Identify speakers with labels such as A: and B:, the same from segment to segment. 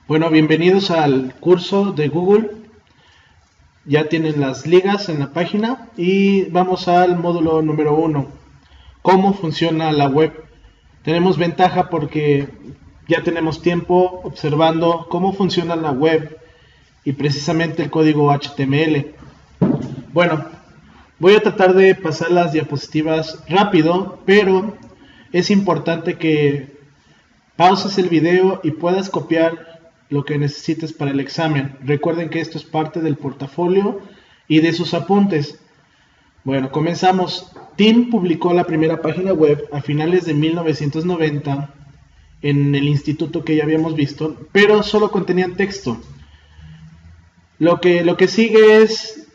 A: Bueno, bienvenidos al curso de Google. Ya tienen las ligas en la página y vamos al módulo número 1. ¿Cómo funciona la web? Tenemos ventaja porque ya tenemos tiempo observando cómo funciona la web y precisamente el código HTML. Bueno, voy a tratar de pasar las diapositivas rápido, pero es importante que pauses el video y puedas copiar lo que necesites para el examen. Recuerden que esto es parte del portafolio y de sus apuntes. Bueno, comenzamos. Tim publicó la primera página web a finales de 1990 en el instituto que ya habíamos visto, pero solo contenían texto. Lo que sigue es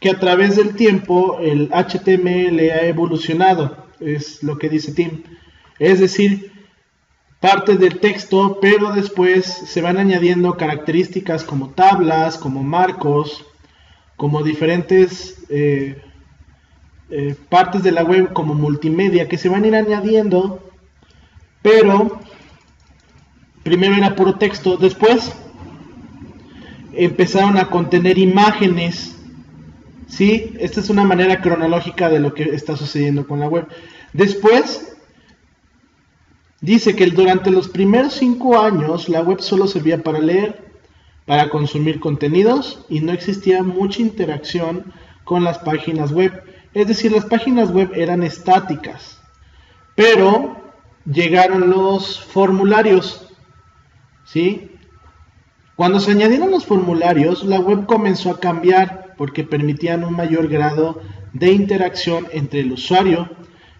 A: que a través del tiempo el HTML ha evolucionado, es lo que dice Tim. Es decir, parte del texto, pero después se van añadiendo características como tablas, como marcos, como diferentes partes de la web como multimedia que se van a ir añadiendo, pero primero era puro texto, después empezaron a contener imágenes. ¿Sí? Esta es una manera cronológica de lo que está sucediendo con la web. Después dice que durante los primeros 5 años la web solo servía para leer, para consumir contenidos y no existía mucha interacción con las páginas web. Es decir, las páginas web eran estáticas. Pero llegaron los formularios. ¿Sí? Cuando se añadieron los formularios, la web comenzó a cambiar porque permitían un mayor grado de interacción entre el usuario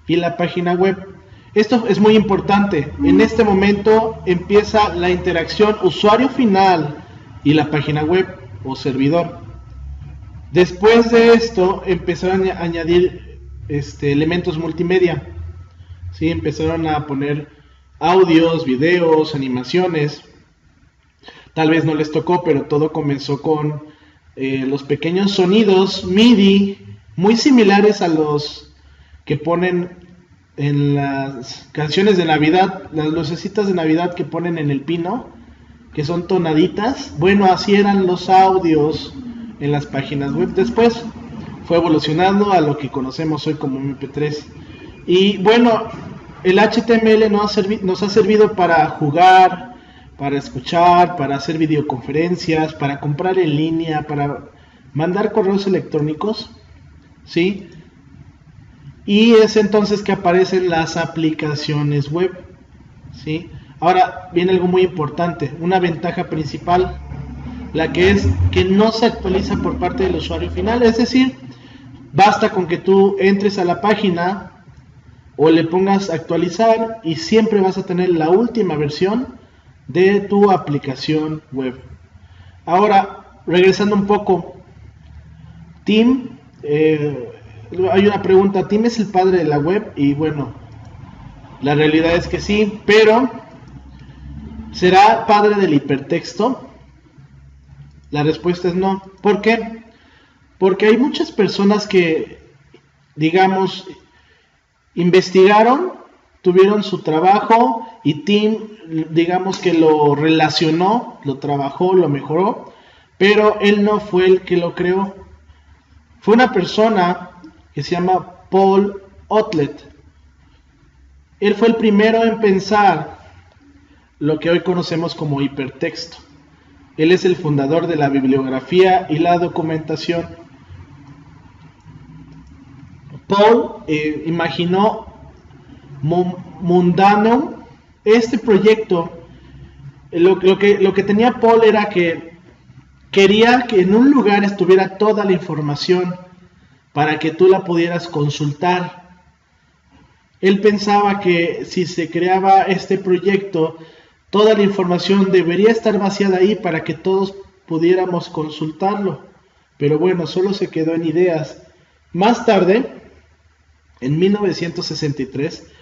A: y la página web. Esto es muy importante. En este momento empieza la interacción usuario final y la página web o servidor. Después de esto empezaron a añadir elementos multimedia. ¿Sí? Empezaron a poner audios, videos, animaciones. Tal vez no les tocó, pero todo comenzó con los pequeños sonidos MIDI muy similares a los que ponen en las canciones de Navidad, las lucecitas de Navidad que ponen en el pino, que son tonaditas. Bueno, así eran los audios en las páginas web. Después fue evolucionando a lo que conocemos hoy como MP3. Y bueno, el HTML nos ha servido para jugar, para escuchar, para hacer videoconferencias, para comprar en línea, para mandar correos electrónicos, ¿sí? Y es entonces que aparecen las aplicaciones web, ¿sí? Ahora viene algo muy importante, una ventaja principal, la que es que no se actualiza por parte del usuario final. Es decir, basta con que tú entres a la página o le pongas actualizar y siempre vas a tener la última versión de tu aplicación web. Ahora, regresando un poco, Tim, hay una pregunta, ¿Tim es el padre de la web? Y bueno, la realidad es que sí, pero ¿será padre del hipertexto? La respuesta es no. ¿Por qué? Porque hay muchas personas que, digamos, investigaron, tuvieron su trabajo y Tim, digamos que lo relacionó, lo trabajó, lo mejoró, pero él no fue el que lo creó. Fue una persona que se llama Paul Otlet. Él fue el primero en pensar lo que hoy conocemos como hipertexto. Él es el fundador de la bibliografía y la documentación. Paul imaginó Mundano. Este proyecto, lo que tenía Paul era que quería que en un lugar estuviera toda la información para que tú la pudieras consultar. Él pensaba que si se creaba este proyecto, toda la información debería estar vaciada ahí para que todos pudiéramos consultarlo. Pero bueno, solo se quedó en ideas. Más tarde, en 1963,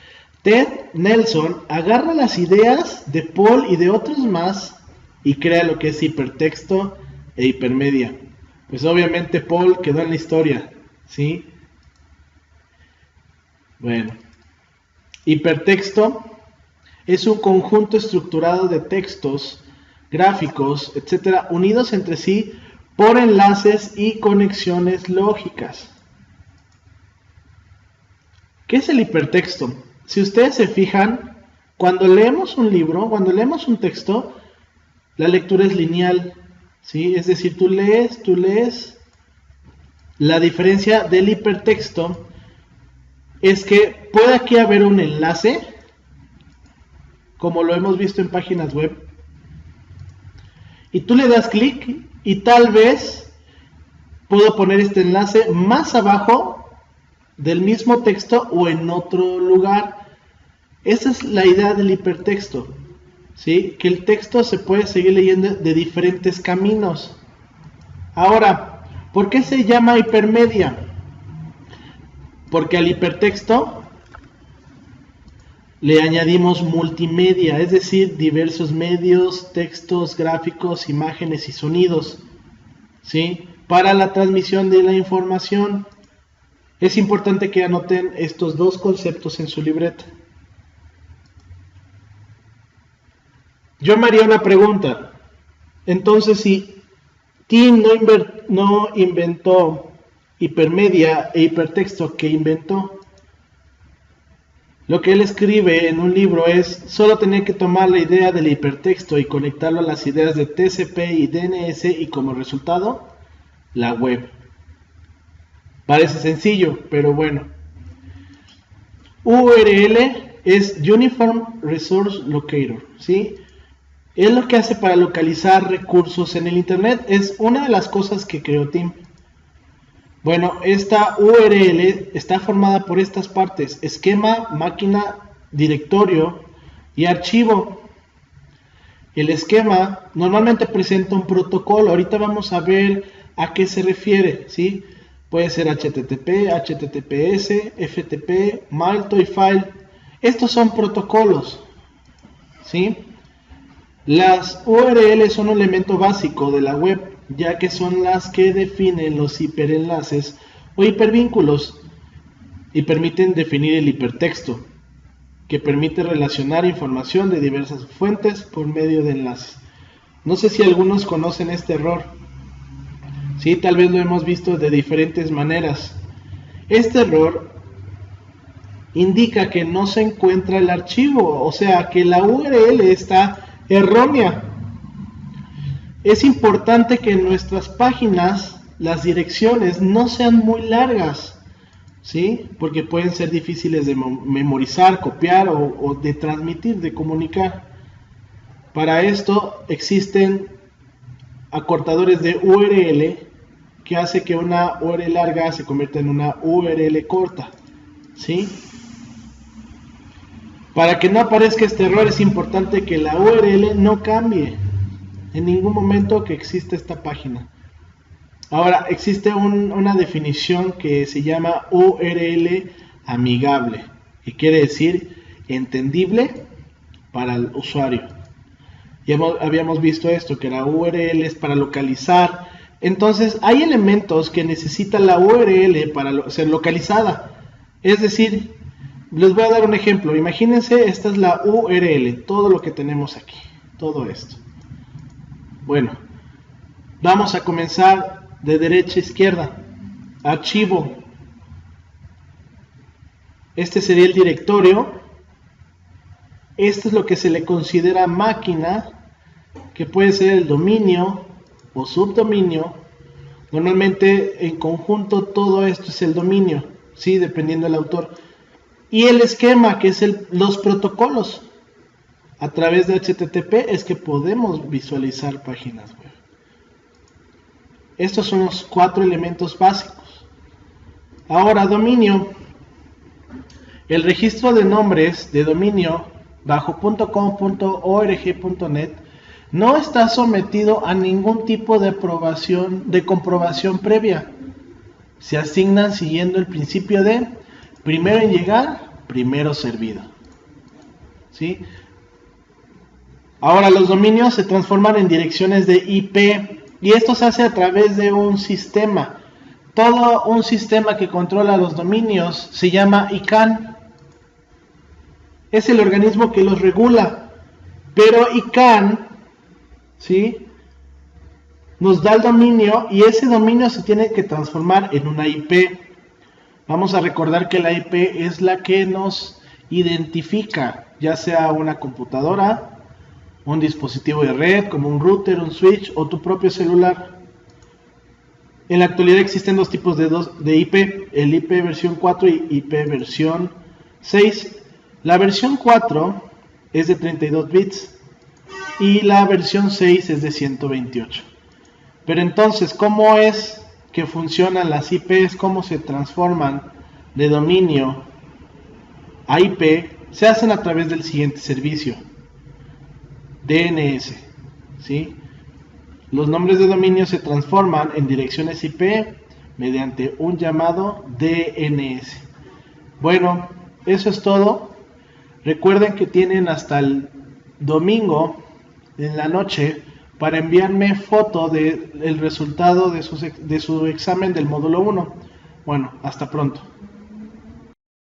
A: Ted Nelson agarra las ideas de Paul y de otros más y crea lo que es hipertexto e hipermedia. Pues obviamente Paul quedó en la historia, ¿sí? Bueno, hipertexto es un conjunto estructurado de textos gráficos, etcétera, unidos entre sí por enlaces y conexiones lógicas. ¿Qué es el hipertexto? Si ustedes se fijan, cuando leemos un libro, cuando leemos un texto, la lectura es lineal, ¿sí? Es decir, tú lees. La diferencia del hipertexto es que puede aquí haber un enlace, como lo hemos visto en páginas web, y tú le das clic y tal vez puedo poner este enlace más abajo del mismo texto o en otro lugar. Esa es la idea del hipertexto, ¿sí? Que el texto se puede seguir leyendo de diferentes caminos. Ahora, ¿por qué se llama hipermedia? Porque al hipertexto le añadimos multimedia, es decir, diversos medios, textos, gráficos, imágenes y sonidos, ¿sí? Para la transmisión de la información. Es importante que anoten estos dos conceptos en su libreta. Yo me haría una pregunta. Entonces, si Tim no inventó hipermedia e hipertexto, ¿qué inventó? Lo que él escribe en un libro es solo tener que tomar la idea del hipertexto y conectarlo a las ideas de TCP y DNS y como resultado, la web. Parece sencillo, pero bueno. URL es Uniform Resource Locator, ¿sí? Es lo que hace para localizar recursos en el Internet. Es una de las cosas que creó Tim. Bueno, esta URL está formada por estas partes: esquema, máquina, directorio y archivo. El esquema normalmente presenta un protocolo. Ahorita vamos a ver a qué se refiere, ¿sí? Puede ser HTTP, HTTPS, FTP, Malto y File. Estos son protocolos, ¿sí? Las URL son un elemento básico de la web, ya que son las que definen los hiperenlaces o hipervínculos y permiten definir el hipertexto, que permite relacionar información de diversas fuentes por medio de enlaces. No sé si algunos conocen este error. Sí, tal vez lo hemos visto de diferentes maneras. Este error indica que no se encuentra el archivo, o sea que la URL está errónea. Es importante que en nuestras páginas las direcciones no sean muy largas, ¿sí? Porque pueden ser difíciles de memorizar, copiar o de transmitir, de comunicar. Para esto existen acortadores de URL que hace que una URL larga se convierta en una URL corta, ¿sí? Para que no aparezca este error es importante que la URL no cambie en ningún momento que existe esta página. Ahora, existe una definición que se llama URL amigable, que quiere decir entendible para el usuario. Ya habíamos visto esto, que la URL es para localizar. Entonces, hay elementos que necesita la URL para ser localizada. Es decir, les voy a dar un ejemplo. Imagínense, esta es la URL, todo lo que tenemos aquí, todo esto. Bueno, vamos a comenzar de derecha a izquierda. Archivo. Este sería el directorio. Esto es lo que se le considera máquina, que puede ser el dominio o subdominio. Normalmente en conjunto todo esto es el dominio, ¿sí? Dependiendo del autor. Y el esquema, que es los protocolos. A través de HTTP es que podemos visualizar páginas web. Estos son los 4 elementos básicos. Ahora, dominio. El registro de nombres de dominio bajo .com.org.net no está sometido a ningún tipo de comprobación previa. Se asignan siguiendo el principio de primero en llegar, primero servido, ¿sí? Ahora, los dominios se transforman en direcciones de IP y esto se hace a través de un sistema. Todo un sistema que controla los dominios se llama ICANN. Es el organismo que los regula, pero ICANN ¿sí? Nos da el dominio y ese dominio se tiene que transformar en una IP. Vamos a recordar que la IP es la que nos identifica, ya sea una computadora, un dispositivo de red como un router, un switch o tu propio celular. En la actualidad existen dos tipos de IP, el IP versión 4 y IP versión 6. La versión 4 es de 32 bits y la versión 6 es de 128. Pero entonces, ¿cómo es que funcionan las IPs? ¿Cómo se transforman de dominio a IP? Se hacen a través del siguiente servicio: DNS, ¿sí? Los nombres de dominio se transforman en direcciones IP mediante un llamado DNS. Bueno, eso es todo. Recuerden que tienen hasta el domingo en la noche para enviarme foto del resultado de su examen del módulo 1. Bueno, hasta pronto.